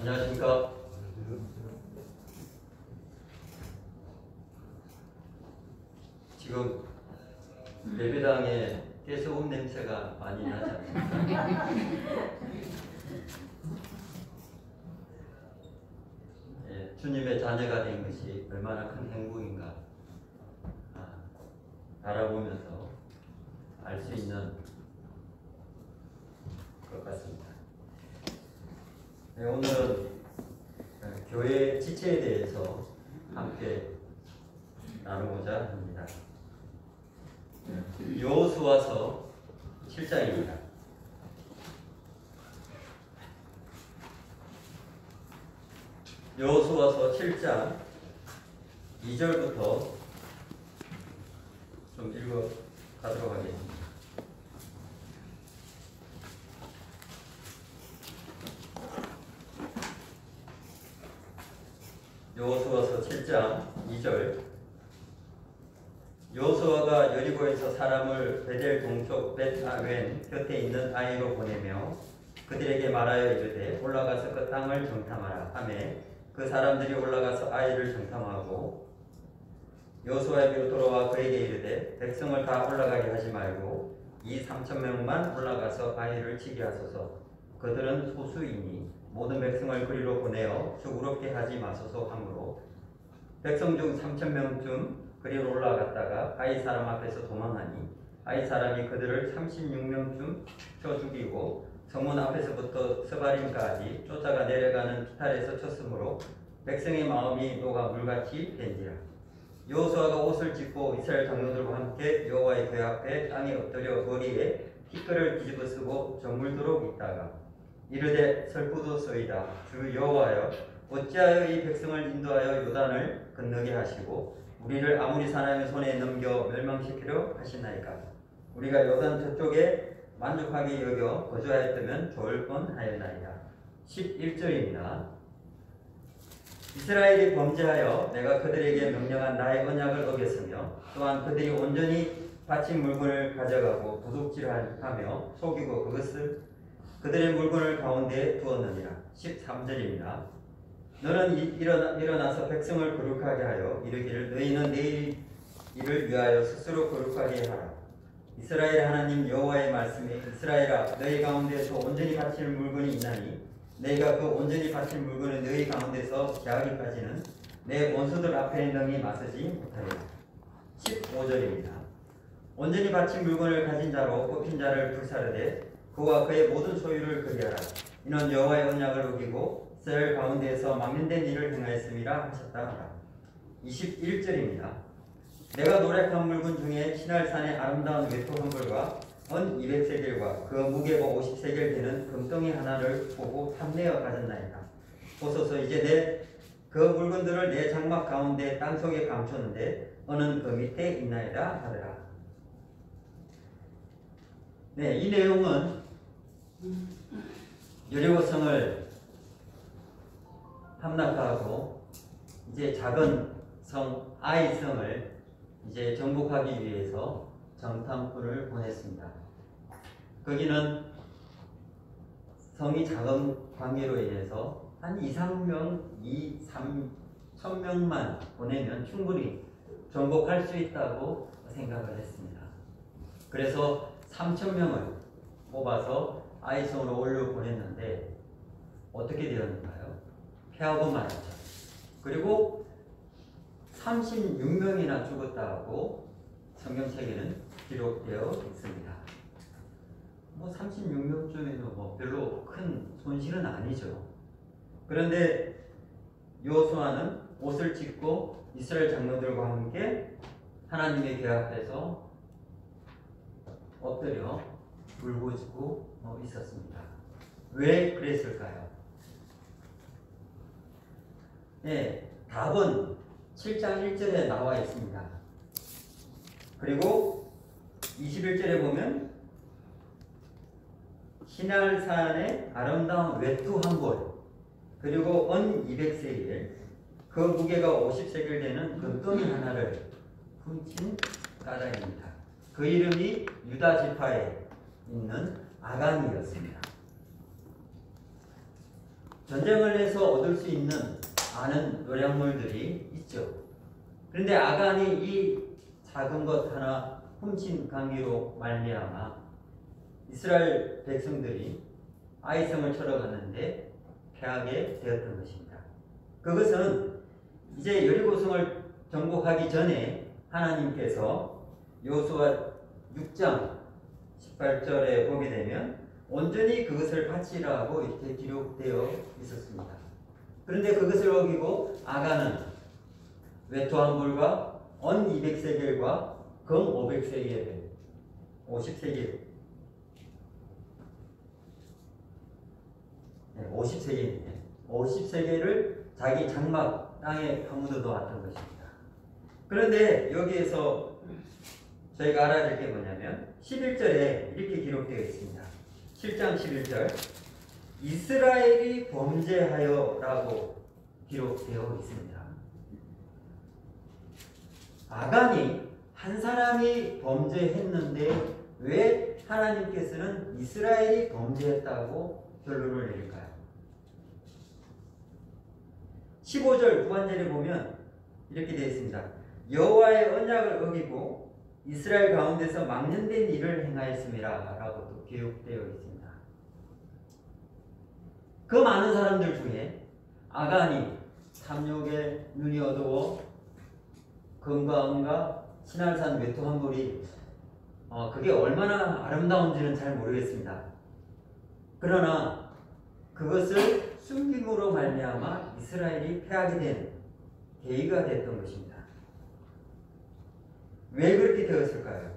안녕하십니까. 지금 예배당에 깨소금 냄새가 많이 나지 않습니까? 예, 주님의 자녀가 된 것이 얼마나 큰 행복인가 바라보면서 알 수 있는 것 같습니다. 네, 오늘은 교회 지체에 대해서 함께 나누고자 합니다. 여호수아서 7장입니다. 여호수아서 7장 2절부터 좀 읽어 가도록 하겠습니다. 여호수아서 7장 2절. 여호수아가 여리고에서 사람을 베델 동쪽 벳아웬 곁에 있는 아이로 보내며 그들에게 말하여 이르되 올라가서 그 땅을 정탐하라 하매 그 사람들이 올라가서 아이를 정탐하고 여호수아에게로 돌아와 그에게 이르되 백성을 다 올라가게 하지 말고 이 3,000명만 올라가서 아이를 치게 하소서. 그들은 소수이니 모든 백성을 그리로 보내어 죽으롭게 하지 마소서 하므로 백성 중 3,000명쯤 그리로 올라갔다가 아이 사람 앞에서 도망하니 아이 사람이 그들을 36명쯤 쳐 죽이고 성문 앞에서부터 스바림까지 쫓아가 내려가는 기탈에서 쳤으므로 백성의 마음이 녹아 물같이 된지라. 여호수아가 옷을 찢고 이스라엘 장로들과 함께 여호와의 궤 앞에 땅에 엎드려 머리에 티끌을 뒤집어쓰고 저물도록 있다가 이르되 설부도소이다. 주 여호와여 어찌하여 이 백성을 인도하여 요단을 건너게 하시고 우리를 아무리 사람의 손에 넘겨 멸망시키려 하시나이까. 우리가 요단 저쪽에 만족하게 여겨 거주하였다면 좋을 뻔하였나이다. 11절입니다. 이스라엘이 범죄하여 내가 그들에게 명령한 나의 언약을 어겼으며 또한 그들이 온전히 바친 물건을 가져가고 도둑질하며 속이고 그것을 그들의 물건을 가운데에 두었느니라. 13절입니다. 너는 일어나서 백성을 거룩하게 하여 이르기를 너희는 내일 일을 위하여 스스로 거룩하게 하라. 이스라엘 하나님 여호와의 말씀에 이스라엘아 너희 가운데서 온전히 바칠 물건이 있나니 내가 그 온전히 바칠 물건을 너희 가운데서 제하기까지는 내 원수들 앞에 능히 맞서지 못하리라. 15절입니다. 온전히 바친 물건을 가진 자로 뽑힌 자를 불사르되 그와 그의 모든 소유를 그리하라. 이는 여호와의 언약을 어기고 이스라엘 가운데에서 망연된 일을 행하였음이라 하셨다 하라. 21절입니다. 내가 노력한 물건 중에 시날산의 아름다운 외투 한 벌과 은 200세겔과 그 무게가 50세겔 되는 금덩이 하나를 보고 탐내어 가졌나이다. 보소서 이제 내 그 물건들을 내 장막 가운데 땅속에 감췄는데 어는 그 밑에 있나이다 하더라. 네, 이 내용은 여리고성을 함락하고 이제 작은 성 아이성을 이제 정복하기 위해서 정탐꾼을 보냈습니다. 거기는 성이 작은 관계로 인해서 한 3,000명만 보내면 충분히 정복할 수 있다고 생각을 했습니다. 그래서 3,000명을 뽑아서 아이성으로 올려 보냈는데 어떻게 되었는가요? 패하고 말았죠. 그리고 36명이나 죽었다고 성경책에는 기록되어 있습니다. 36명쯤에도 별로 큰 손실은 아니죠. 그런데 여호수아는 옷을 찢고 이스라엘 장로들과 함께 하나님의 궤 앞에서 엎드려 울부짖고 있었습니다. 왜 그랬을까요? 네, 답은 7장 1절에 나와 있습니다. 그리고 21절에 보면 시날산의 아름다운 외투 한 벌 그리고 은 200세겔 그 무게가 50세겔 되는 금덩이 하나를 훔친 까닭입니다. 그 이름이 유다 지파에 있는 아간이었습니다. 전쟁을 해서 얻을 수 있는 많은 노량물들이 있죠. 그런데 아간이 이 작은 것 하나 훔친 관계로 말미암아 이스라엘 백성들이 아이성을 쳐러 갔는데 패하게 되었던 것입니다. 그것은 이제 여리고성을 정복하기 전에 하나님께서 여호수아 6장 18절에 보게 되면 온전히 그것을 바치라고 이렇게 기록되어 있었습니다. 그런데 그것을 어기고 아간은 외투 한 벌과 언 200세겔과 금 500세겔 50세겔 50세겔을 자기 장막 땅에 파묻어 놓았던 것입니다. 그런데 여기에서 저희가 알아야 될 게 뭐냐면 11절에 이렇게 기록되어 있습니다. 7장 11절 이스라엘이 범죄하여 라고 기록되어 있습니다. 아간이 한 사람이 범죄했는데 왜 하나님께서는 이스라엘이 범죄했다고 결론을 내릴까요? 15절 후반절에 보면 이렇게 되어 있습니다. 여호와의 언약을 어기고 이스라엘 가운데서 망령된 일을 행하였음이라 라고 또 기록되어 있습니다. 그 많은 사람들 중에 아간이 탐욕에 눈이 어두워 금과 은과 신할산 외투 한 벌이 그게 얼마나 아름다운지는 잘 모르겠습니다. 그러나 그것을 숨김으로 말미암아 이스라엘이 패하게 된 계기가 됐던 것입니다. 왜 그렇게 되었을까요?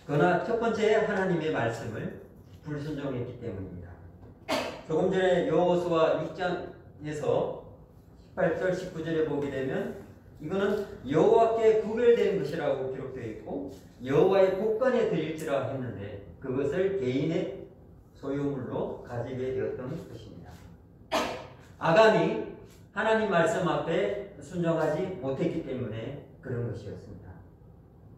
그러나 첫 번째 하나님의 말씀을 불순종했기 때문입니다. 조금 전에 여호수아 6장에서 18절 19절에 보게 되면 이거는 여호와께 구별된 것이라고 기록되어 있고 여호와의 복관에 드릴지라 했는데 그것을 개인의 소유물로 가지게 되었던 것입니다. 아간이 하나님 말씀 앞에 순종하지 못했기 때문에 그런 것이었습니다.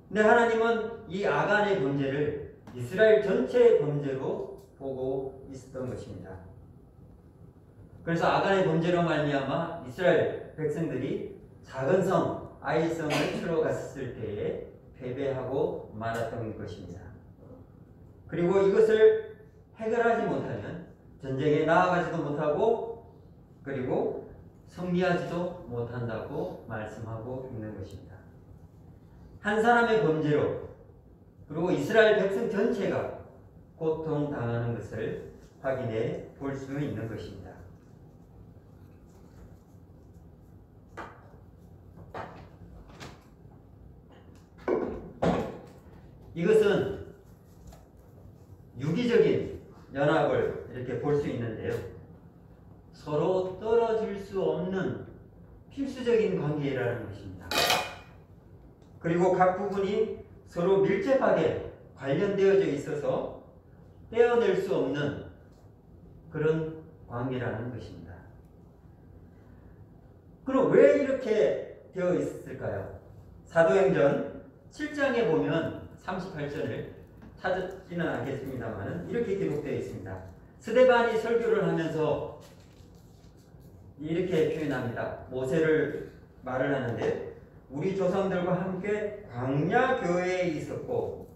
근데 하나님은 이 아간의 범죄를 이스라엘 전체의 범죄로 보고 있었던 것입니다. 그래서 아간의 범죄로 말미암아 이스라엘 백성들이 작은 성 아이성을 치러 갔을 때에 패배하고 말았던 것입니다. 그리고 이것을 해결하지 못하면 전쟁에 나아가지도 못하고 그리고 승리하지도 못한다고 말씀하고 있는 것입니다. 한 사람의 범죄로 그리고 이스라엘 백성 전체가 고통당하는 것을 확인해 볼 수 있는 것입니다. 이것은 유기적인 연합을 이렇게 볼 수 있는데요. 서로 떨어질 수 없는 필수적인 관계라는 것입니다. 그리고 각 부분이 서로 밀접하게 관련되어져 있어서 떼어낼 수 없는 그런 관계라는 것입니다. 그럼 왜 이렇게 되어 있을까요? 사도행전 7장에 보면 38절을 찾지는 않겠습니다만 이렇게 기록되어 있습니다. 스데반이 설교를 하면서 이렇게 표현합니다. 모세를 말을 하는데 우리 조상들과 함께 광야 교회에 있었고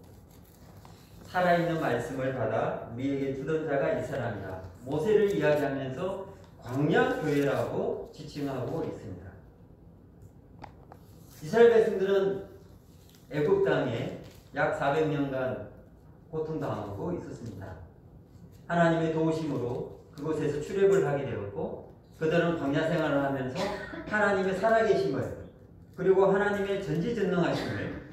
살아있는 말씀을 받아 우리에게 주던 자가 이 사람이다. 모세를 이야기하면서 광야 교회라고 지칭하고 있습니다. 이스라엘 백성들은 애굽 땅에 약 400년간 고통당하고 있었습니다. 하나님의 도우심으로 그곳에서 출애굽을 하게 되었고 그들은 광야 생활을 하면서 하나님의 살아계심을 그리고 하나님의 전지전능하심을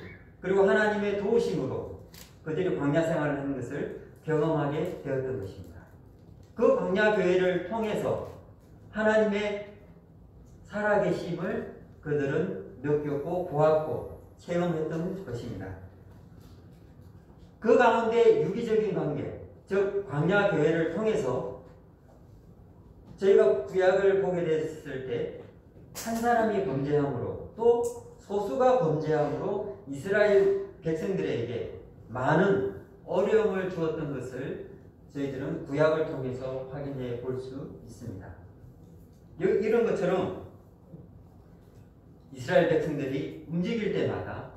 그리고 하나님의 도우심으로 그들이 광야 생활을 하는 것을 경험하게 되었던 것입니다. 그 광야 교회를 통해서 하나님의 살아계심을 그들은 느꼈고 보았고 체험했던 것입니다. 그 가운데 유기적인 관계, 즉 광야 교회를 통해서 저희가 구약을 보게 됐을 때 한 사람이 범죄함으로 또 소수가 범죄함으로 이스라엘 백성들에게 많은 어려움을 주었던 것을 저희들은 구약을 통해서 확인해 볼 수 있습니다. 이런 것처럼 이스라엘 백성들이 움직일 때마다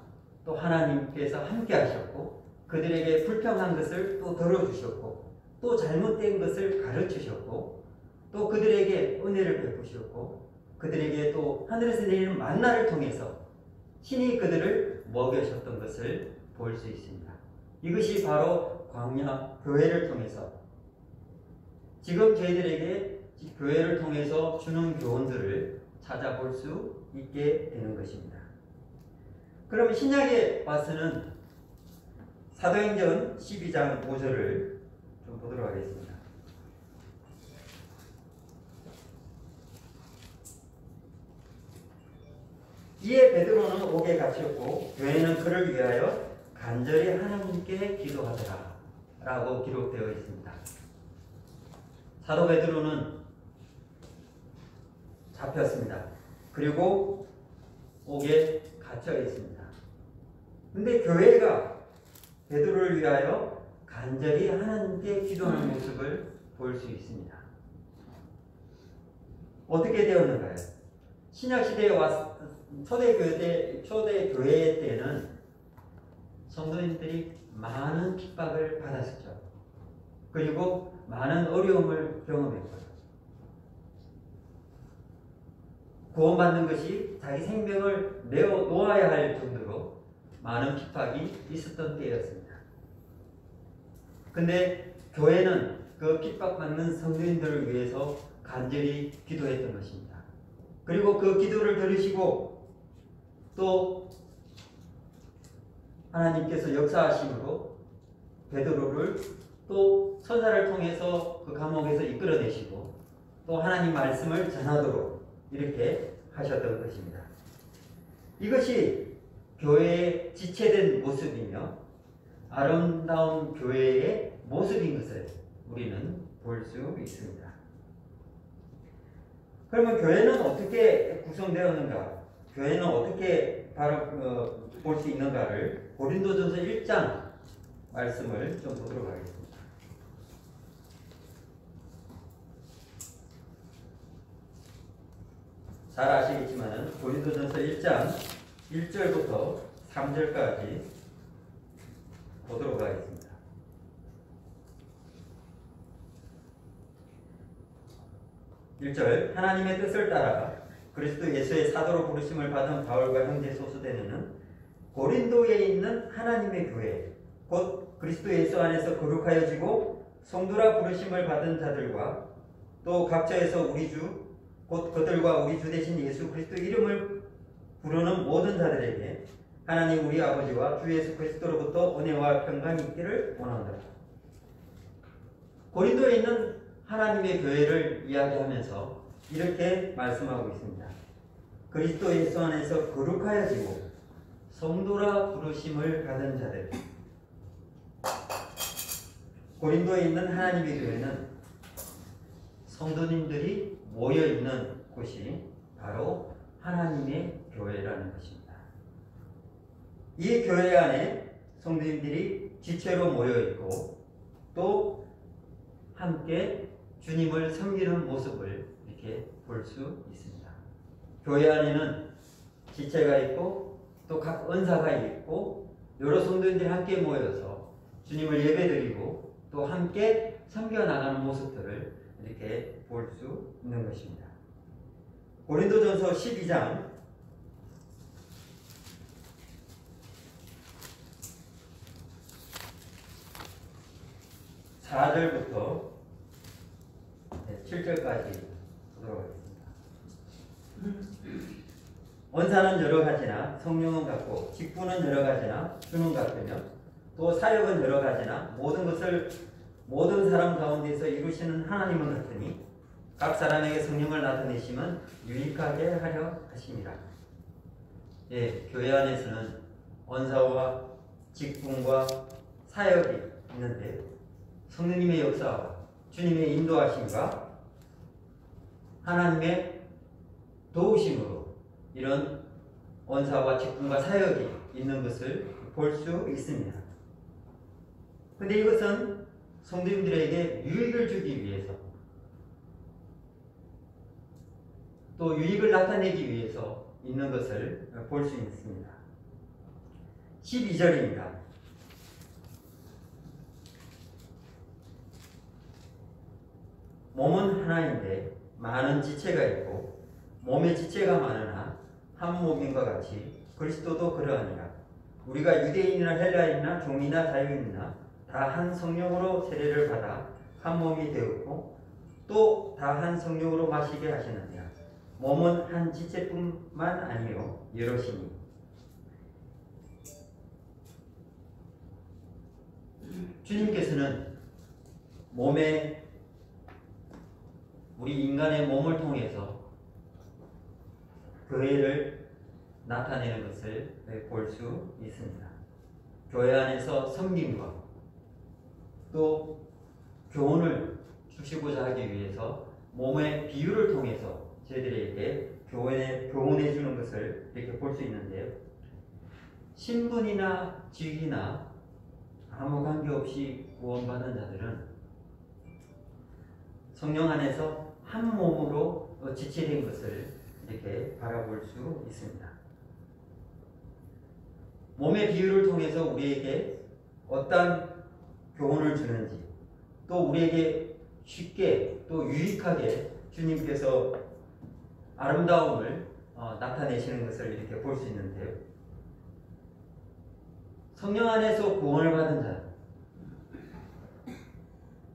또 하나님께서 함께 하셨고 그들에게 불평한 것을 또 들어주셨고 또 잘못된 것을 가르치셨고 또 그들에게 은혜를 베푸셨고 그들에게 또 하늘에서 내리는 만나를 통해서 신이 그들을 먹여셨던 것을 볼 수 있습니다. 이것이 바로 광야 교회를 통해서 지금 저희들에게 교회를 통해서 주는 교훈들을 찾아볼 수 있게 되는 것입니다. 그럼 신약에 와서는 사도행전 12장 5절을 좀 보도록 하겠습니다. 이에 베드로는 옥에 갇혔고 교회는 그를 위하여 간절히 하나님께 기도하더라 라고 기록되어 있습니다. 사도 베드로는 잡혔습니다. 그리고 옥에 갇혀 있습니다. 근데 교회가 베드로를 위하여 간절히 하나님께 기도하는 모습을 볼 수 있습니다. 어떻게 되었는가요? 신약시대에 초대교회 때는 성도님들이 많은 핍박을 받았었죠. 그리고 많은 어려움을 경험했고요. 구원받는 것이 자기 생명을 내어 놓아야 할 정도로 많은 핍박이 있었던 때였습니다. 근데 교회는 그 핍박받는 성도인들을 위해서 간절히 기도했던 것입니다. 그리고 그 기도를 들으시고 또 하나님께서 역사하심으로 베드로를 또 선사를 통해서 그 감옥에서 이끌어내시고 또 하나님 말씀을 전하도록 이렇게 하셨던 것입니다. 이것이 교회의 지체된 모습이며 아름다운 교회의 모습인 것을 우리는 볼 수 있습니다. 그러면 교회는 어떻게 구성되었는가? 교회는 어떻게 바로 볼 수 있는가를 고린도전서 1장 말씀을 좀 보도록 하겠습니다. 잘 아시겠지만 고린도전서 1장 1절부터 3절까지 보도록 하겠습니다. 1절 하나님의 뜻을 따라 그리스도 예수의 사도로 부르심을 받은 바울과 형제 소수대는 고린도에 있는 하나님의 교회 곧 그리스도 예수 안에서 거룩하여지고 성도라 부르심을 받은 자들과 또 각처에서 우리 주 곧 그들과 우리 주 되신 예수 그리스도 이름을 부르는 모든 자들에게 하나님 우리 아버지와 주 예수 그리스도로부터 은혜와 평강이 있기를 원하노라. 고린도에 있는 하나님의 교회를 이야기하면서 이렇게 말씀하고 있습니다. 그리스도 예수 안에서 거룩하여지고 성도라 부르심을 받은 자들. 고린도에 있는 하나님의 교회는 성도님들이 모여있는 곳이 바로 하나님의 교회라는 것입니다. 이 교회 안에 성도님들이 지체로 모여있고 또 함께 주님을 섬기는 모습을 이렇게 볼 수 있습니다. 교회 안에는 지체가 있고 또 각 은사가 있고 여러 성도님들이 함께 모여서 주님을 예배드리고 또 함께 섬겨나가는 모습들을 이렇게 볼 수 있는 것입니다. 고린도전서 12장 4절부터 7절까지 보도록 하겠습니다. 원사는 여러 가지나 성령은 같고 직분은 여러 가지나 주는 같으며 또 사역은 여러 가지나 모든 것을 모든 사람 가운데서 이루시는 하나님은 같으니 각 사람에게 성령을 나타내심은 유익하게 하려 하심이라. 예, 교회 안에서는 원사와 직분과 사역이 있는데 성령님의 역사와 주님의 인도하심과 하나님의 도우심으로 이런 원사와 직분과 사역이 있는 것을 볼 수 있습니다. 근데 이것은 성도님들에게 유익을 주기 위해서 또 유익을 나타내기 위해서 있는 것을 볼 수 있습니다. 12절입니다. 몸은 하나인데 많은 지체가 있고 몸에 지체가 많으나 한 몸인과 같이 그리스도도 그러하니라. 우리가 유대인이나 헬라인이나 종이나 자유인이나 다 한 성령으로 세례를 받아 한 몸이 되었고 또 다 한 성령으로 마시게 하시느니라. 몸은 한 지체뿐만 아니요 여럿이니. 주님께서는 몸에 우리 인간의 몸을 통해서 교회를 나타내는 것을 볼 수 있습니다. 교회 안에서 섬김과 또 교훈을 주시고자 하기 위해서 몸의 비유를 통해서 저희들에게 교훈해 주는 것을 이렇게 볼 수 있는데요. 신분이나 직위나 아무 관계없이 구원받은 자들은 성령 안에서 한 몸으로 지체된 것을 이렇게 바라볼 수 있습니다. 몸의 비유를 통해서 우리에게 어떤 교훈을 주는지 또 우리에게 쉽게 또 유익하게 주님께서 아름다움을 나타내시는 것을 이렇게 볼 수 있는데요. 성령 안에서 구원을 받은 자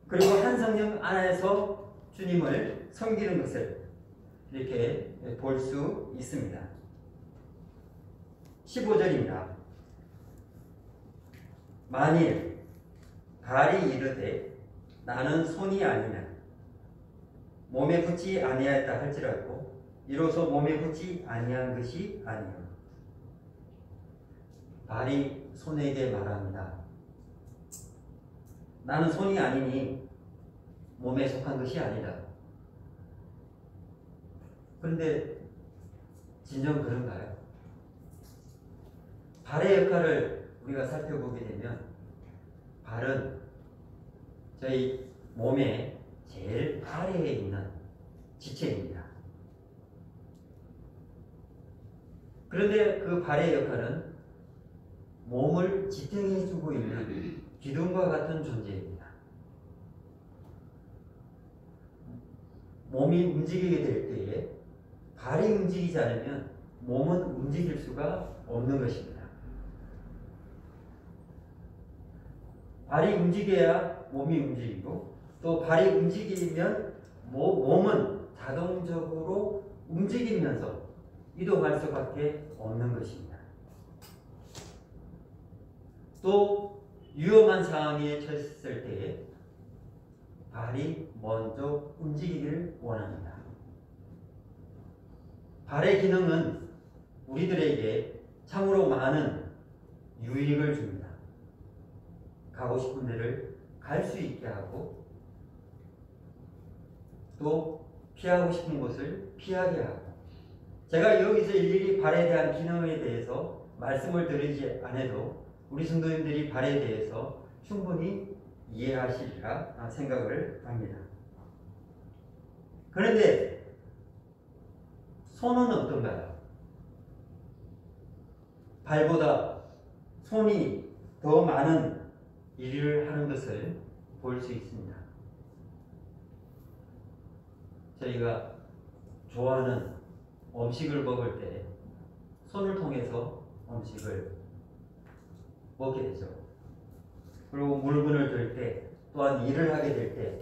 그리고 한 성령 안에서 주님을 섬기는 것을 이렇게 볼 수 있습니다. 15절입니다. 만일 발이 이르되 나는 손이 아니면 몸에 붙지 아니하였다 할지라도 이로써 몸에 붙지 아니한 것이 아니요. 발이 손에게 말합니다. 나는 손이 아니니 몸에 속한 것이 아니다. 그런데 진정 그런가요? 발의 역할을 우리가 살펴보게 되면 발은 저희 몸의 제일 아래에 있는 지체입니다. 그런데 그 발의 역할은 몸을 지탱해주고 있는 기둥과 같은 존재입니다. 몸이 움직이게 될 때에 발이 움직이지 않으면 몸은 움직일 수가 없는 것입니다. 발이 움직여야 몸이 움직이고 또 발이 움직이면 몸은 자동적으로 움직이면서 이동할 수밖에 없는 것입니다. 또 위험한 상황에 처했을 때에 발이 먼저 움직이기를 원합니다. 발의 기능은 우리들에게 참으로 많은 유익을 줍니다. 가고 싶은 데를 갈 수 있게 하고 또 피하고 싶은 곳을 피하게 하고 제가 여기서 일일이 발에 대한 기능에 대해서 말씀을 드리지 않아도 우리 성도님들이 발에 대해서 충분히 이해하시리라 생각을 합니다. 그런데 손은 어떤가요? 발보다 손이 더 많은 일을 하는 것을 볼 수 있습니다. 저희가 좋아하는 음식을 먹을 때 손을 통해서 음식을 먹게 되죠. 그리고 물건을 들 때 또한 일을 하게 될 때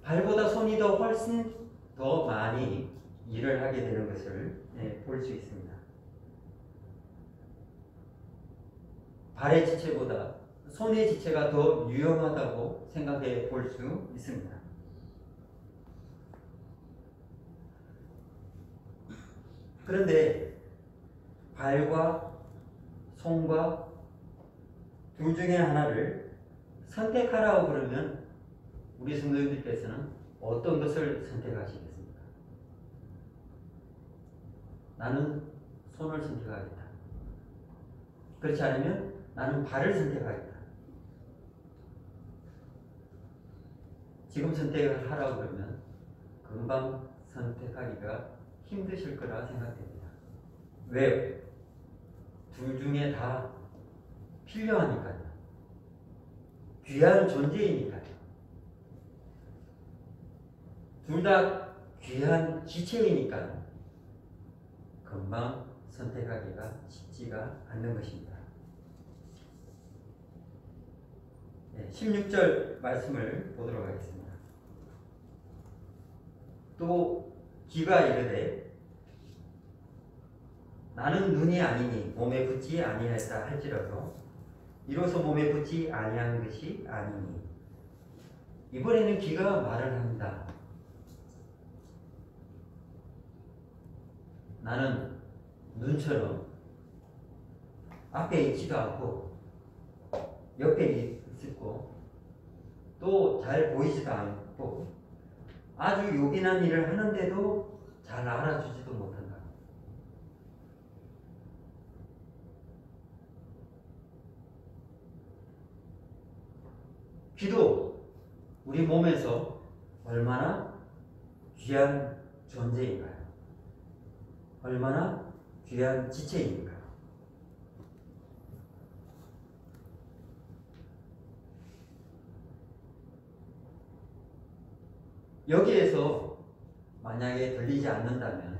발보다 손이 더 훨씬 더 많이 일을 하게 되는 것을 볼 수 있습니다. 발의 지체보다 손의 지체가 더 유용하다고 생각해 볼 수 있습니다. 그런데 발과 손과 둘 중에 하나를 선택하라고 그러면 우리 성도님들께서는 어떤 것을 선택하시겠습니까? 나는 손을 선택하겠다. 그렇지 않으면 나는 발을 선택하겠다. 지금 선택을 하라고 그러면 금방 선택하기가 힘드실 거라 생각됩니다. 왜요? 둘 중에 다 필요하니까요. 귀한 존재이니까요. 둘 다 귀한 지체이니까요. 금방 선택하기가 쉽지가 않는 것입니다. 16절 말씀을 보도록 하겠습니다. 또 귀가 이르되 나는 눈이 아니니 몸에 붙지 아니하였다 할지라도 이로써 몸에 붙지 아니한 것이 아니니. 이번에는 귀가 말을 합니다. 나는 눈처럼 앞에 있지도 않고 옆에 있고 또 잘 보이지도 않고 아주 요긴한 일을 하는데도 잘 알아주지도 못한다. 귀도 우리 몸에서 얼마나 귀한 존재인가요? 얼마나 귀한 지체인가요? 여기에서 만약에 들리지 않는다면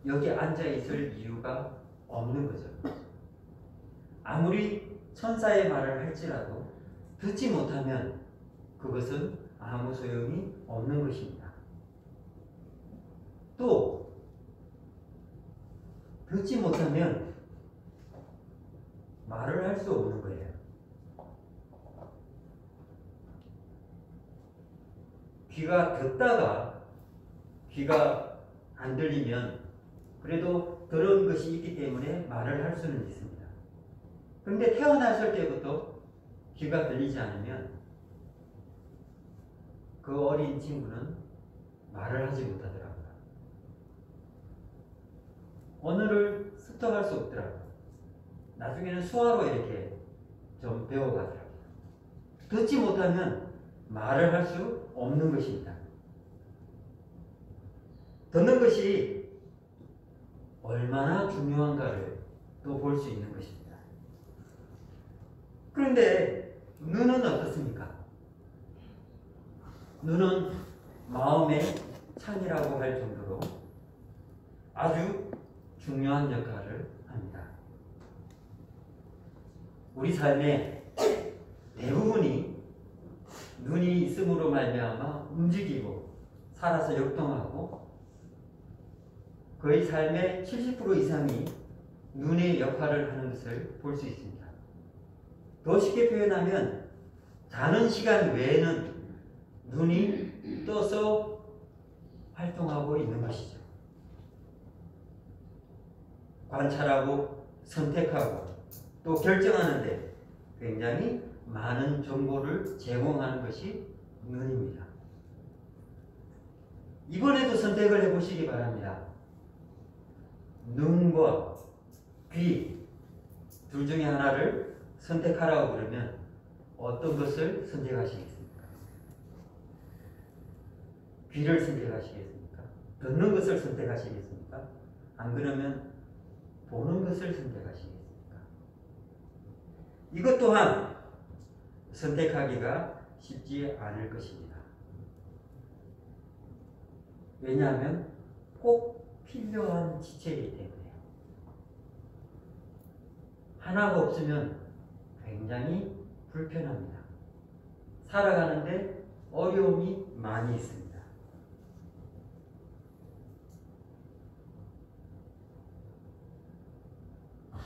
여기 앉아 있을 이유가 없는 거죠. 아무리 천사의 말을 할지라도 듣지 못하면 그것은 아무 소용이 없는 것입니다. 또 듣지 못하면 말을 할 수 없는 거예요. 귀가 듣다가 귀가 안 들리면 그래도 들은 것이 있기 때문에 말을 할 수는 있습니다. 그런데 태어났을 때부터 귀가 들리지 않으면 그 어린 친구는 말을 하지 못하더라고요. 언어를 습득할 수 없더라고요. 나중에는 수화로 이렇게 좀 배워가더라고요. 듣지 못하면 말을 할 수 없는 것입니다. 듣는 것이 얼마나 중요한가를 또 볼 수 있는 것입니다. 그런데 눈은 어떻습니까? 눈은 마음의 창이라고 할 정도로 아주 중요한 역할을 합니다. 우리 삶의 대부분이 눈이 있음으로 말미암아 움직이고 살아서 역동하고 거의 삶의 70% 이상이 눈의 역할을 하는 것을 볼 수 있습니다. 더 쉽게 표현하면 자는 시간 외에는 눈이 떠서 활동하고 있는 것이죠. 관찰하고 선택하고 또 결정하는데 굉장히 많은 정보를 제공하는 것이 눈입니다. 이번에도 선택을 해보시기 바랍니다. 눈과 귀 둘 중에 하나를 선택하라고 그러면 어떤 것을 선택하시겠습니까? 귀를 선택하시겠습니까? 듣는 것을 선택하시겠습니까? 안 그러면 보는 것을 선택하시겠습니까? 이것 또한 선택하기가 쉽지 않을 것입니다. 왜냐하면 꼭 필요한 지체이기 때문에요. 하나가 없으면 굉장히 불편합니다. 살아가는데 어려움이 많이 있습니다.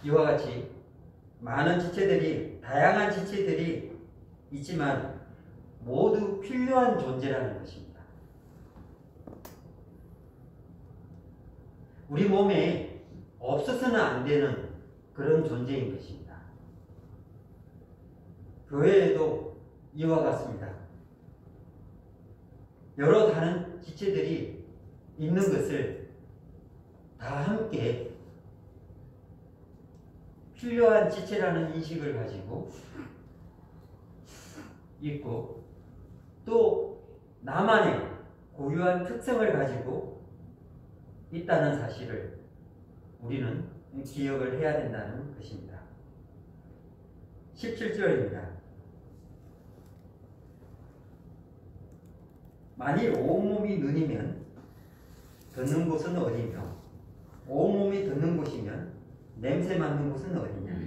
이와 같이 많은 지체들이, 다양한 지체들이 있지만 모두 필요한 존재라는 것입니다. 우리 몸에 없어서는 안 되는 그런 존재인 것입니다. 교회에도 이와 같습니다. 여러 다른 지체들이 있는 것을 다 함께 필요한 지체라는 인식을 가지고 있고 또 나만의 고유한 특성을 가지고 있다는 사실을 우리는 기억을 해야 된다는 것입니다. 17절입니다. 만일 온몸이 눈이면 듣는 곳은 어디며 온몸이 듣는 곳이면 냄새 맡는 곳은 어디냐.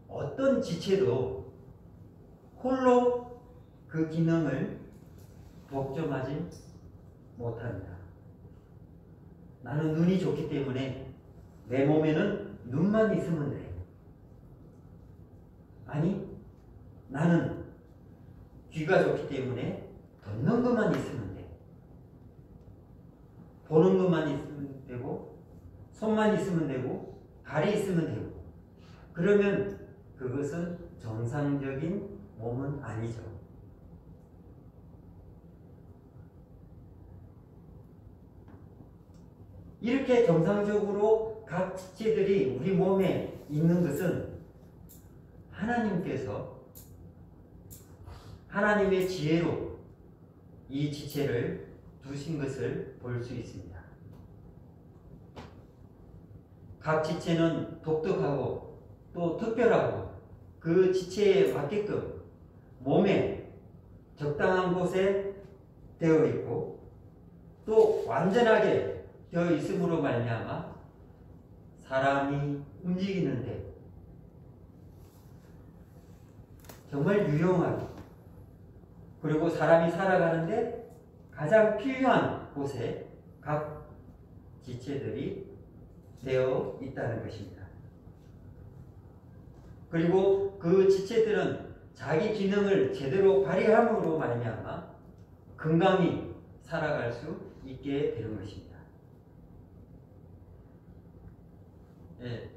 어떤 지체도 홀로 그 기능을 독점하지 못합니다. 나는 눈이 좋기 때문에 내 몸에는 눈만 있으면 돼. 아니, 나는 귀가 좋기 때문에 듣는 것만 있으면 돼. 보는 것만 있으면 되고, 손만 있으면 되고, 발이 있으면 되고. 그러면 그것은 정상적인 몸은 아니죠. 이렇게 정상적으로 각 지체들이 우리 몸에 있는 것은 하나님께서 하나님의 지혜로 이 지체를 두신 것을 볼 수 있습니다. 각 지체는 독특하고 또 특별하고 그 지체에 맞게끔 몸에 적당한 곳에 되어 있고 또 완전하게 되어 있음으로 말미암아 사람이 움직이는데 정말 유용하게 그리고 사람이 살아가는데 가장 필요한 곳에 각 지체들이 되어 있다는 것입니다. 그리고 그 지체들은 자기 기능을 제대로 발휘함으로 말미암아 건강히 살아갈 수 있게 되는 것입니다. 예,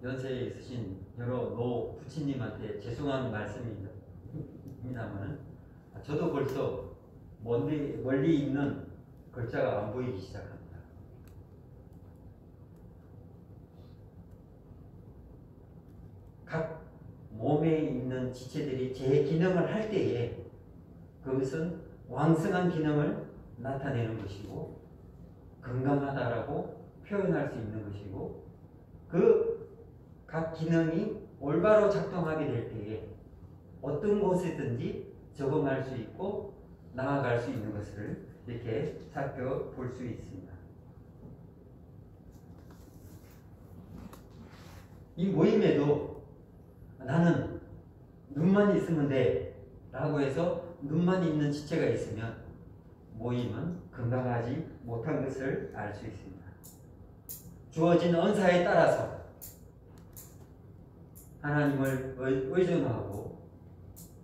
연세에 있으신 여러 노 부친님한테 죄송한 말씀입니다만 저도 벌써 멀리 있는 글자가 안 보이기 시작합니다. 각 몸에 있는 지체들이 제 기능을 할 때에 그것은 왕성한 기능을 나타내는 것이고 건강하다라고 표현할 수 있는 것이고 그 각 기능이 올바로 작동하게 될 때에 어떤 곳에든지 적응할 수 있고 나아갈 수 있는 것을 이렇게 살펴볼 수 있습니다. 이 모임에도 나는 눈만 있으면 돼 라고 해서 눈만 있는 지체가 있으면 모임은 건강하지 못한 것을 알 수 있습니다. 주어진 언사에 따라서 하나님을 의존하고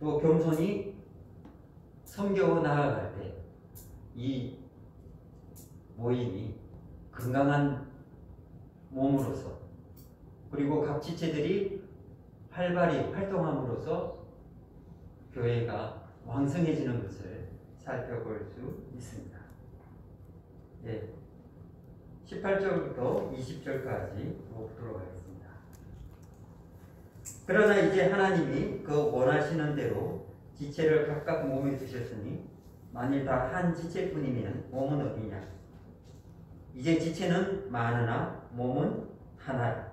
또 겸손히 섬겨 나아갈 때 이 모임이 건강한 몸으로서 그리고 각 지체들이 활발히 활동함으로써 교회가 왕성해지는 것을 살펴볼 수 있습니다. 예, 18절부터 20절까지 보도록 하겠습니다. 그러나 이제 하나님이 그 원하시는 대로 지체를 각각 몸에 두셨으니 만일 다 한 지체뿐이면 몸은 어디냐? 이제 지체는 많으나 몸은 하나라.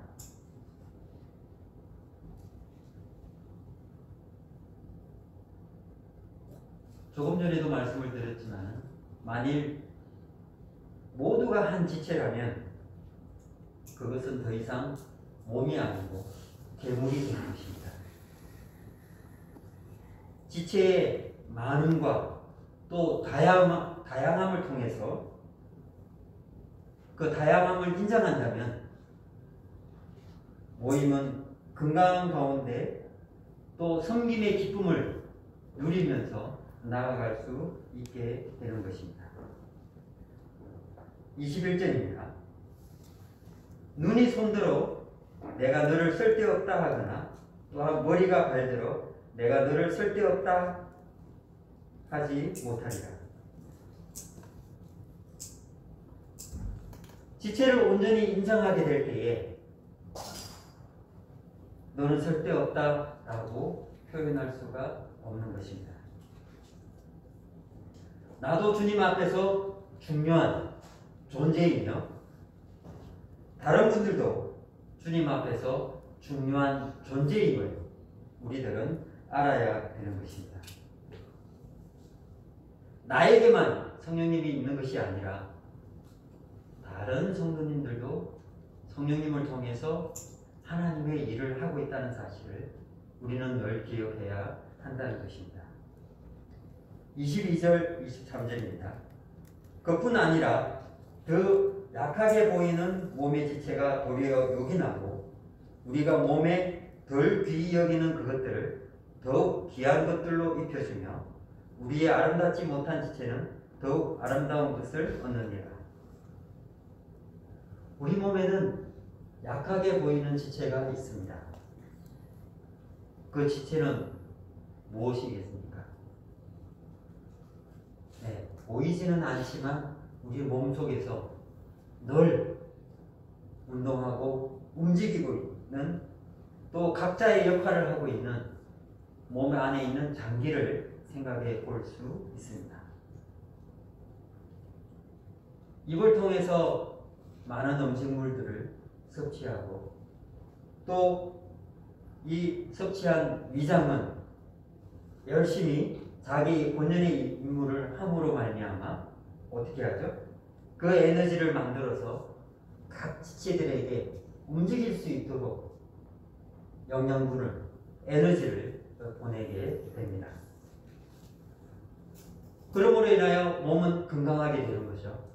조금 전에도 말씀을 드렸지만 만일 모두가 한 지체라면 그것은 더 이상 몸이 아니고 괴물이 되는 것입니다. 지체의 많음과 또 다양함을 통해서 그 다양함을 인정한다면 모임은 건강 가운데 또 섬김의 기쁨을 누리면서 나아갈 수 있게 되는 것입니다. 21절입니다. 눈이 손들어 내가 너를 쓸데없다 하거나 또한 머리가 발들어 내가 너를 쓸데없다 하지 못하리라. 지체를 온전히 인정하게 될 때에 너는 쓸데없다 라고 표현할 수가 없는 것입니다. 나도 주님 앞에서 중요한 존재이며 다른 분들도 주님 앞에서 중요한 존재임을 우리들은 알아야 되는 것입니다. 나에게만 성령님이 있는 것이 아니라 다른 성도님들도 성령님을 통해서 하나님의 일을 하고 있다는 사실을 우리는 늘 기억해야 한다는 것입니다. 22절, 23절입니다. 그뿐 아니라 더 약하게 보이는 몸의 지체가 도리어 요긴하고 우리가 몸에 덜 귀히 여기는 그것들을 더욱 귀한 것들로 입혀주며 우리의 아름답지 못한 지체는 더욱 아름다운 것을 얻느니라. 우리 몸에는 약하게 보이는 지체가 있습니다. 그 지체는 무엇이겠습니까? 네, 보이지는 않지만 우리 몸속에서 늘 운동하고 움직이고 있는 또 각자의 역할을 하고 있는 몸 안에 있는 장기를 생각해 볼 수 있습니다. 입을 통해서 많은 음식물들을 섭취하고 또 이 섭취한 위장은 열심히 자기 본연의 임무를 함으로 말미암아 어떻게 하죠? 그 에너지를 만들어서 각 지체들에게 움직일 수 있도록 영양분을, 에너지를 보내게 됩니다. 그러므로 인하여 몸은 건강하게 되는 거죠.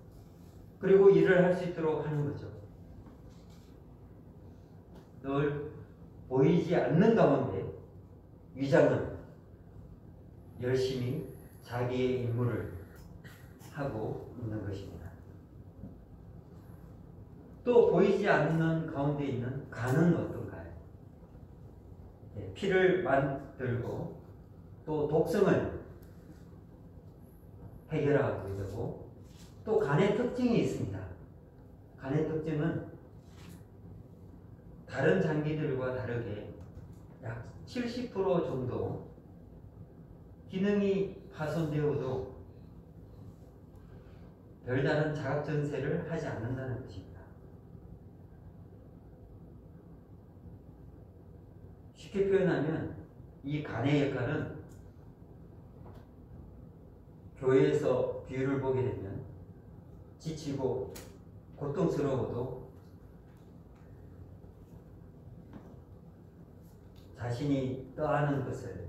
그리고 일을 할 수 있도록 하는 거죠. 늘 보이지 않는 가운데 위장은 열심히 자기의 임무를 하고 있는 것입니다. 또 보이지 않는 가운데 있는 간은 어떤가요? 피를 만들고 또 독성을 해결하고 되고 또 간의 특징이 있습니다. 간의 특징은 다른 장기들과 다르게 약 70% 정도 기능이 파손되어도 별다른 자각전세를 하지 않는다는 것입니다. 쉽게 표현하면 이 간의 역할은 교회에서 비유를 보게 되면 지치고 고통스러워도 자신이 떠하는 것을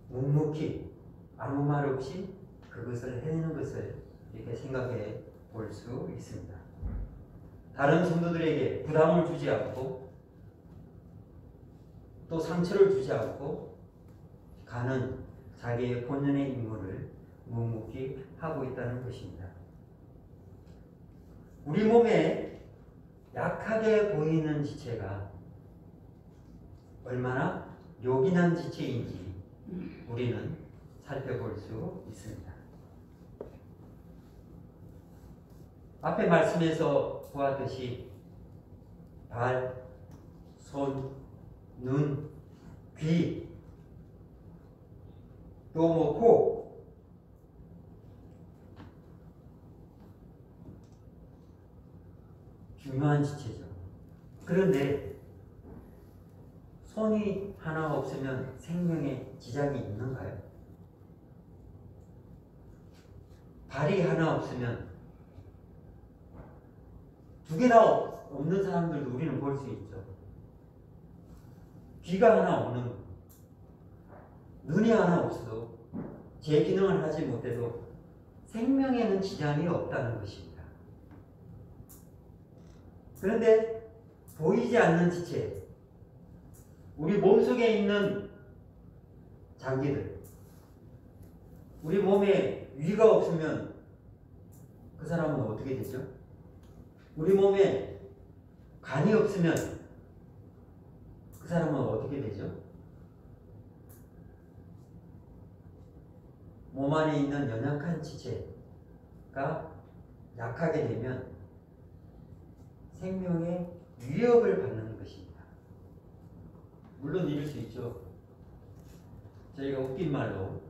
묵묵히 아무 말 없이 그것을 해내는 것을 이렇게 생각해 볼 수 있습니다. 다른 성도들에게 부담을 주지 않고 또 상처를 주지 않고 간은 자기의 본연의 임무를 묵묵히 하고 있다는 것입니다. 우리 몸에 약하게 보이는 지체가 얼마나 요긴한 지체인지 우리는 살펴볼 수 있습니다. 앞에 말씀에서 보았듯이 발, 손, 눈, 귀, 또 코, 중요한 지체죠. 그런데 손이 하나 없으면 생명에 지장이 있는가요? 발이 하나 없으면 두 개 다 없는 사람들도 우리는 볼 수 있죠. 귀가 하나 없는, 눈이 하나 없어도 제 기능을 하지 못해도 생명에는 지장이 없다는 것입니다. 그런데 보이지 않는 지체, 우리 몸속에 있는 장기들, 우리 몸에 위가 없으면 그 사람은 어떻게 되죠? 우리 몸에 간이 없으면 그 사람은 어떻게 되죠? 몸 안에 있는 연약한 지체가 약하게 되면 생명의 위협을 받는 것입니다. 물론 이럴 수 있죠. 저희가 웃긴 말로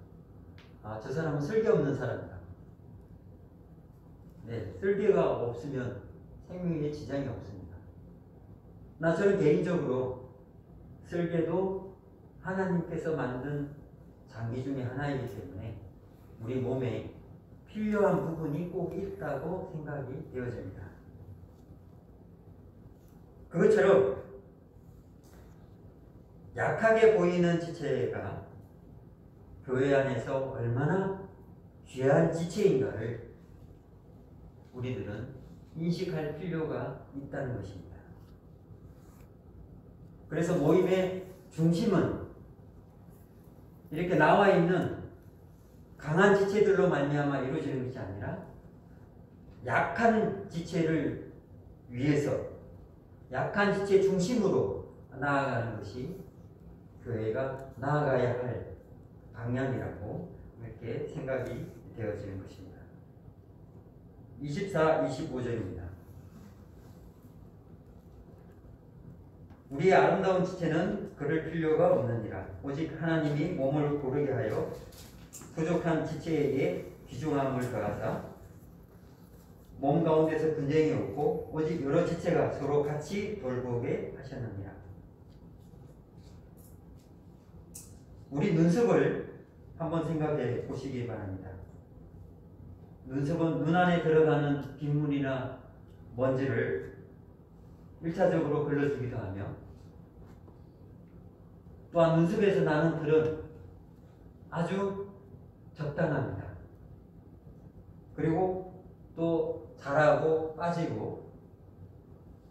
저 사람은 쓸데 없는 사람이다. 네, 쓸데가 없으면 생명에 지장이 없습니다. 저는 개인적으로 쓸개도 하나님께서 만든 장기 중에 하나이기 때문에 우리 몸에 필요한 부분이 꼭 있다고 생각이 되어집니다. 그것처럼 약하게 보이는 지체가 교회 안에서 얼마나 귀한 지체인가를 우리들은 인식할 필요가 있다는 것입니다. 그래서 모임의 중심은 이렇게 나와 있는 강한 지체들로 말미암아 이루어지는 것이 아니라 약한 지체를 위해서 약한 지체 중심으로 나아가는 것이 교회가 나아가야 할 방향이라고 이렇게 생각이 되어지는 것입니다. 24, 25절입니다. 우리의 아름다운 지체는 그럴 필요가 없느니라. 오직 하나님이 몸을 고르게 하여 부족한 지체에게 귀중함을 더하사 몸 가운데서 분쟁이 없고 오직 여러 지체가 서로 같이 돌보게 하셨느니라. 우리 눈썹을 한번 생각해 보시기 바랍니다. 눈썹은 눈 안에 들어가는 빗물이나 먼지를 1차적으로 걸러주기도 하며 또한 눈썹에서 나는 털은 아주 적당합니다. 그리고 또 자라고 빠지고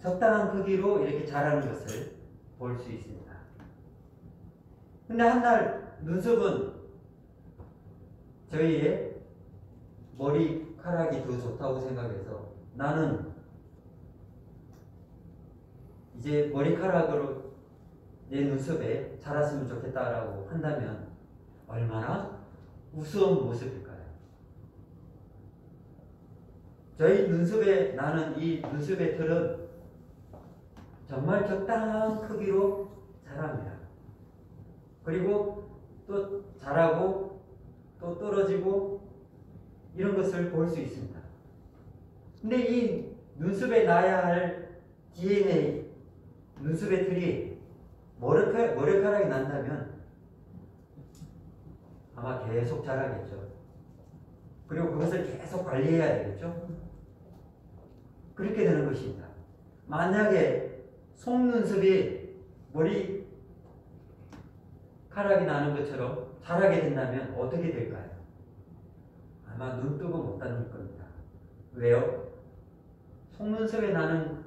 적당한 크기로 이렇게 자라는 것을 볼 수 있습니다. 근데 한날 눈썹은 저희의 머리카락이 더 좋다고 생각해서 나는 이제 머리카락으로 내 눈썹에 자랐으면 좋겠다라고 한다면 얼마나 우스운 모습일까요? 저희 눈썹에 나는 이 눈썹의 털은 정말 적당한 크기로 자랍니다. 그리고 또 자라고 또 떨어지고 이런 것을 볼 수 있습니다. 근데 이 눈썹에 나야 할 DNA, 눈썹의 털이 머리카락이 난다면 아마 계속 자라겠죠. 그리고 그것을 계속 관리해야 되겠죠. 그렇게 되는 것입니다. 만약에 속눈썹이 머리카락이 나는 것처럼 자라게 된다면 어떻게 될까요? 아마 눈 뜨고 못 닫을 겁니다. 왜요? 속눈썹에 나는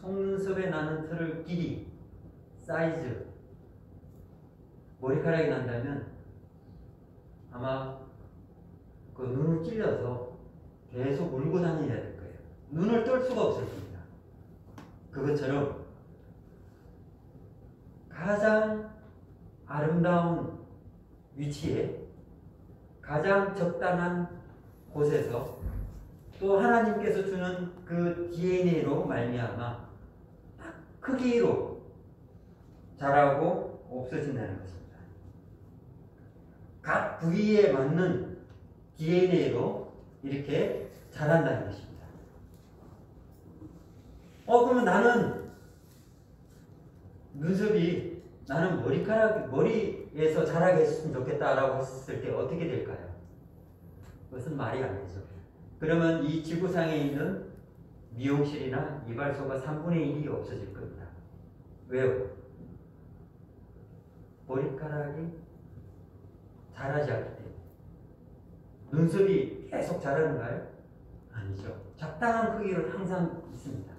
속눈썹에 나는 털을 길이, 사이즈, 머리카락이 난다면 아마 그 눈을 찔려서 계속 울고 다녀야 될 거예요. 눈을 뜰 수가 없을 겁니다. 그것처럼 가장 아름다운 위치에 가장 적당한 곳에서 또 하나님께서 주는 그 DNA로 말미암아 크기로 자라고 없어진다는 것입니다. 각 부위에 맞는 DNA로 이렇게 자란다는 것입니다. 그러면 나는 눈썹이 나는 머리에서 자라게 했으면 좋겠다라고 했을 때 어떻게 될까요? 그것은 말이 안 되죠. 그러면 이 지구상에 있는 미용실이나 이발소가 3분의 1이 없어질 겁니다. 왜요? 머리카락이 자라지 않기 때문에. 눈썹이 계속 자라는가요? 아니죠. 적당한 크기로 항상 있습니다.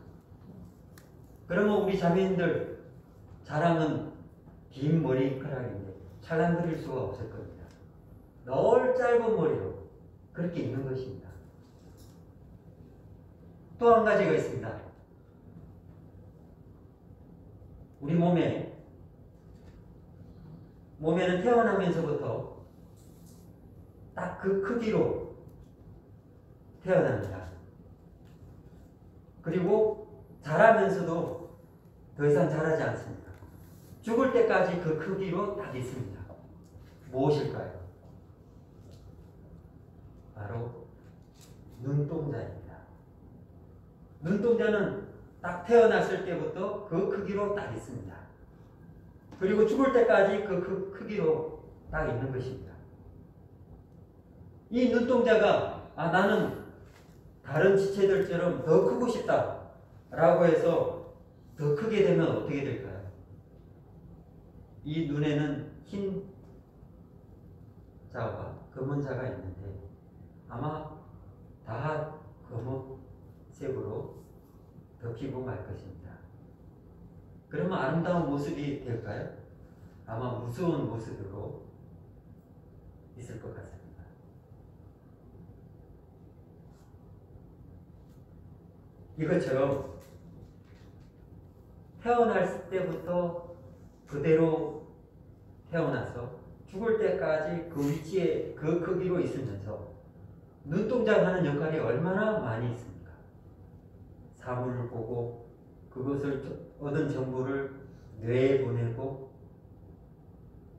그러면 우리 자매님들 자랑은 긴 머리카락인데 찰랑거릴 수가 없을 겁니다. 널 짧은 머리로 그렇게 있는 것입니다. 또 한 가지가 있습니다. 우리 몸에는 태어나면서부터 딱 그 크기로 태어납니다. 그리고 자라면서도 더 이상 자라지 않습니다. 죽을 때까지 그 크기로 딱 있습니다. 무엇일까요? 바로 눈동자입니다. 눈동자는 딱 태어났을 때부터 그 크기로 딱 있습니다. 그리고 죽을 때까지 그 크기로 딱 있는 것입니다. 이 눈동자가 나는 다른 지체들처럼 더 크고 싶다 라고 해서 더 크게 되면 어떻게 될까요? 이 눈에는 흰 자와 검은 자가 있는데 아마 다 검은색으로 덮이고 말 것입니다. 그러면 아름다운 모습이 될까요? 아마 무서운 모습으로 있을 것 같습니다. 이것처럼 태어날 때부터 그대로 태어나서 죽을 때까지 그 위치에 그 크기로 있으면서 눈동자가 하는 역할이 얼마나 많이 있습니까? 사물을 보고 그것을 얻은 정보를 뇌에 보내고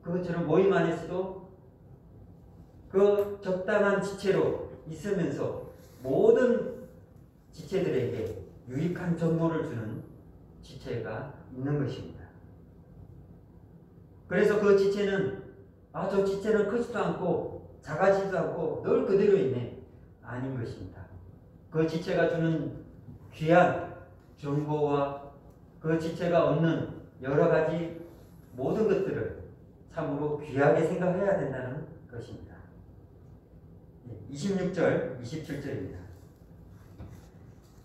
그것처럼 모임 안에서도 그 적당한 지체로 있으면서 모든 지체들에게 유익한 정보를 주는 지체가 있는 것입니다. 그래서 그 지체는 저 지체는 크지도 않고 작아지지도 않고 늘 그대로 있네. 아닌 것입니다. 그 지체가 주는 귀한 정보와 그 지체가 얻는 여러 가지 모든 것들을 참으로 귀하게 생각해야 된다는 것입니다. 26절, 27절입니다.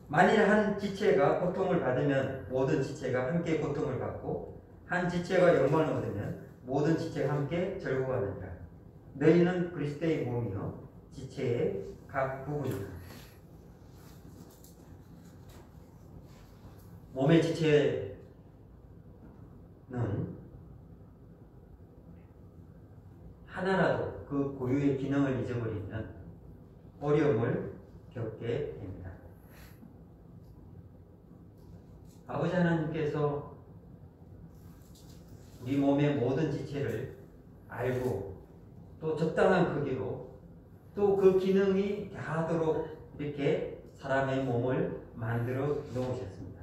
만일 한 지체가 고통을 받으면 모든 지체가 함께 고통을 받고 한 지체가 영광을 얻으면 모든 지체가 함께 즐거워하느니라. 너희는 그리스도의 몸이요 지체의 각 부분이다. 몸의 지체는 하나라도 그 고유의 기능을 잊어버리면 어려움을 겪게 됩니다. 아버지 하나님께서 우리 몸의 모든 지체를 알고 또 적당한 크기로 또 그 기능이 다하도록 이렇게 사람의 몸을 만들어 놓으셨습니다.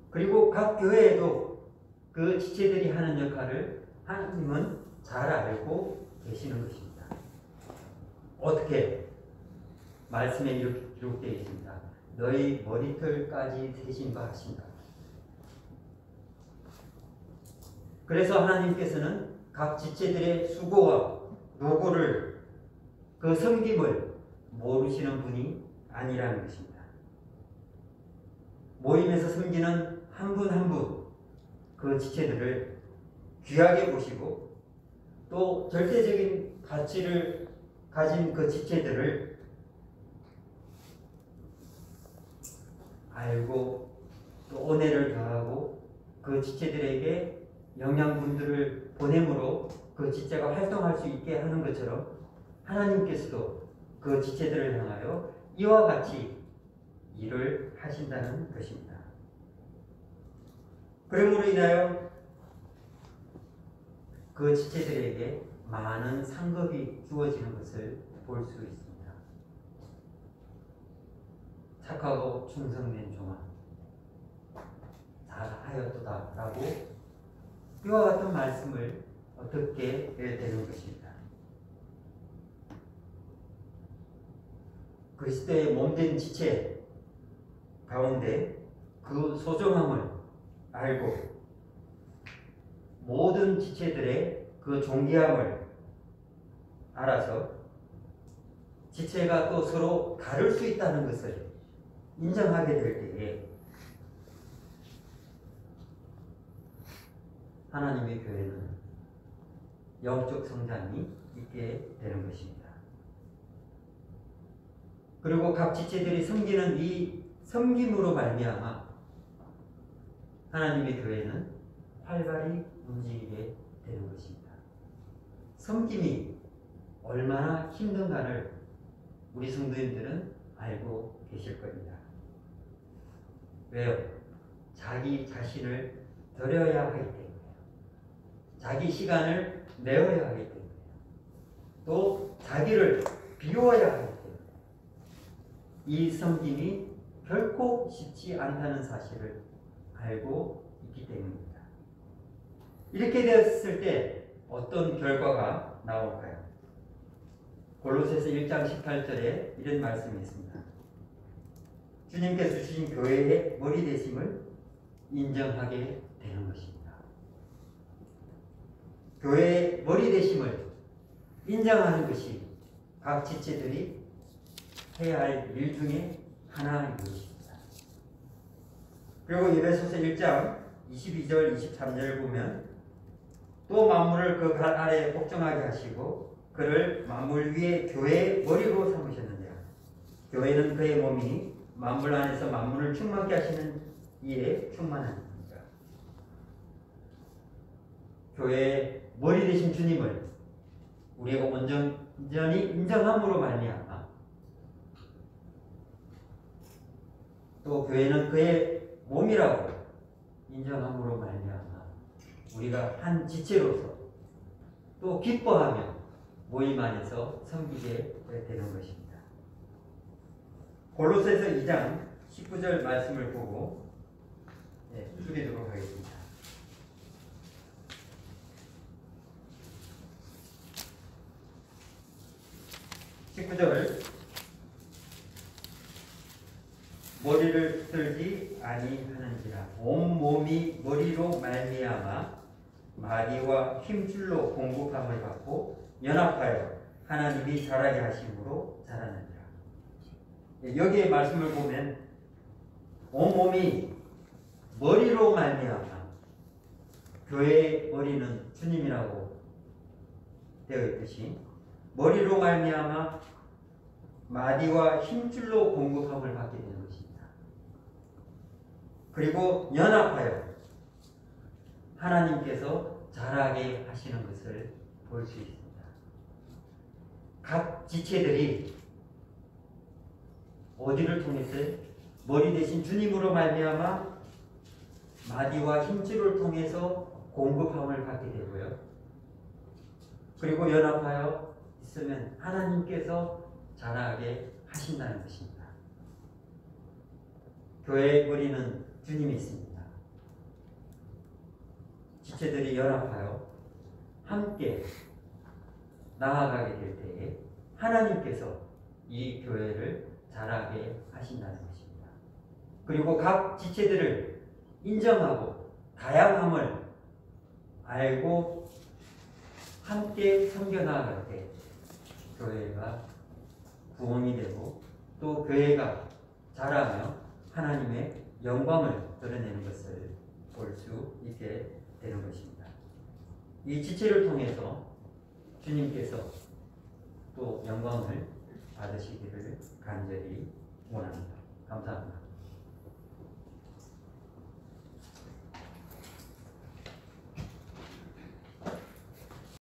그리고 각 교회에도 그 지체들이 하는 역할을 하나님은 잘 알고 계시는 것입니다. 어떻게? 말씀에 이렇게 기록되어 있습니다. 너희 머리털까지 세신 바 하신다. 그래서 하나님께서는 각 지체들의 수고와 노고를 그 섬김을 모르시는 분이 아니라는 것입니다. 모임에서 섬기는 한 분 한 분 그 지체들을 귀하게 보시고 또 절대적인 가치를 가진 그 지체들을 알고 또 은혜를 더하고 그 지체들에게 영양분들을 보냄으로 그 지체가 활동할 수 있게 하는 것처럼 하나님께서도 그 지체들을 향하여 이와 같이 일을 하신다는 것입니다. 그러므로 인하여 그 지체들에게 많은 상급이 주어지는 것을 볼 수 있습니다. 착하고 충성된 종아 잘하였도다 라고 이와 같은 말씀을 듣게 되는 것입니다. 그리스도의 몸된 지체 가운데 그 소중함을 알고 모든 지체들의 그 존귀함을 알아서 지체가 또 서로 다를 수 있다는 것을 인정하게 될 때에 하나님의 교회는 영적 성장이 있게 되는 것입니다. 그리고 각 지체들이 섬기는 이 섬김으로 말미암아 하나님의 교회는 활발히 움직이게 되는 것입니다. 섬김이 얼마나 힘든가를 우리 성도님들은 알고 계실 겁니다. 왜요? 자기 자신을 드려야 하기 때문에요. 자기 시간을 내어야 하기 때문에 또 자기를 비워야 하기 때문에 이 섬김이 결코 쉽지 않다는 사실을 알고 있기 때문입니다. 이렇게 되었을 때 어떤 결과가 나올까요? 골로새서 1장 18절에 이런 말씀이 있습니다. 주님께서 주신 교회의 머리 되심을 인정하게 되는 것입니다. 교회의 머리 되심을 인정하는 것이 각 지체들이 해야 할 일 중에 하나인 것입니다. 그리고 에베소서 1장 22절 23절을 보면 또 만물을 그 발 아래에 복종하게 하시고 그를 만물 위에 교회의 머리로 삼으셨느니라. 교회는 그의 몸이 만물 안에서 만물을 충만케 하시는 이에 충만합니다. 교회의 머리 되신 주님을 우리가 온전히 인정함으로 말미암아 또 교회는 그의 몸이라고 인정함으로 말미암아 우리가 한 지체로서 또 기뻐하며 모임 안에서 섬기게 되는 것입니다. 골로새서 2장 19절 말씀을 보고 줄이도록 하겠습니다. 19절 머리를 들지 아니하는지라 온 몸이 머리로 말미암아 마디와 힘줄로 공급함을 받고 연합하여 하나님이 자라게 하심으로 자라느니라. 여기에 말씀을 보면 온 몸이 머리로 말미암아 교회의 머리는 주님이라고 되어 있듯이 머리로 말미암아 마디와 힘줄로 공급함을 받게 되는 것입니다. 그리고 연합하여 하나님께서 자라게 하시는 것을 볼 수 있습니다. 각 지체들이 어디를 통해서 머리 대신 주님으로 말미암아 마디와 힘줄을 통해서 공급함을 받게 되고요. 그리고 연합하여 있으면 하나님께서 자라게 하신다는 것입니다. 교회의 머리는 주님이 있습니다. 지체들이 연합하여 함께 나아가게 될 때에 하나님께서 이 교회를 자라게 하신다는 것입니다. 그리고 각 지체들을 인정하고 다양함을 알고 함께 섬겨나아갈 때 교회가 부흥이 되고 또 교회가 자라며 하나님의 영광을 드러내는 것을 볼 수 있게 되는 것입니다. 이 지체를 통해서 주님께서 또 영광을 받으시기를 간절히 원합니다. 감사합니다.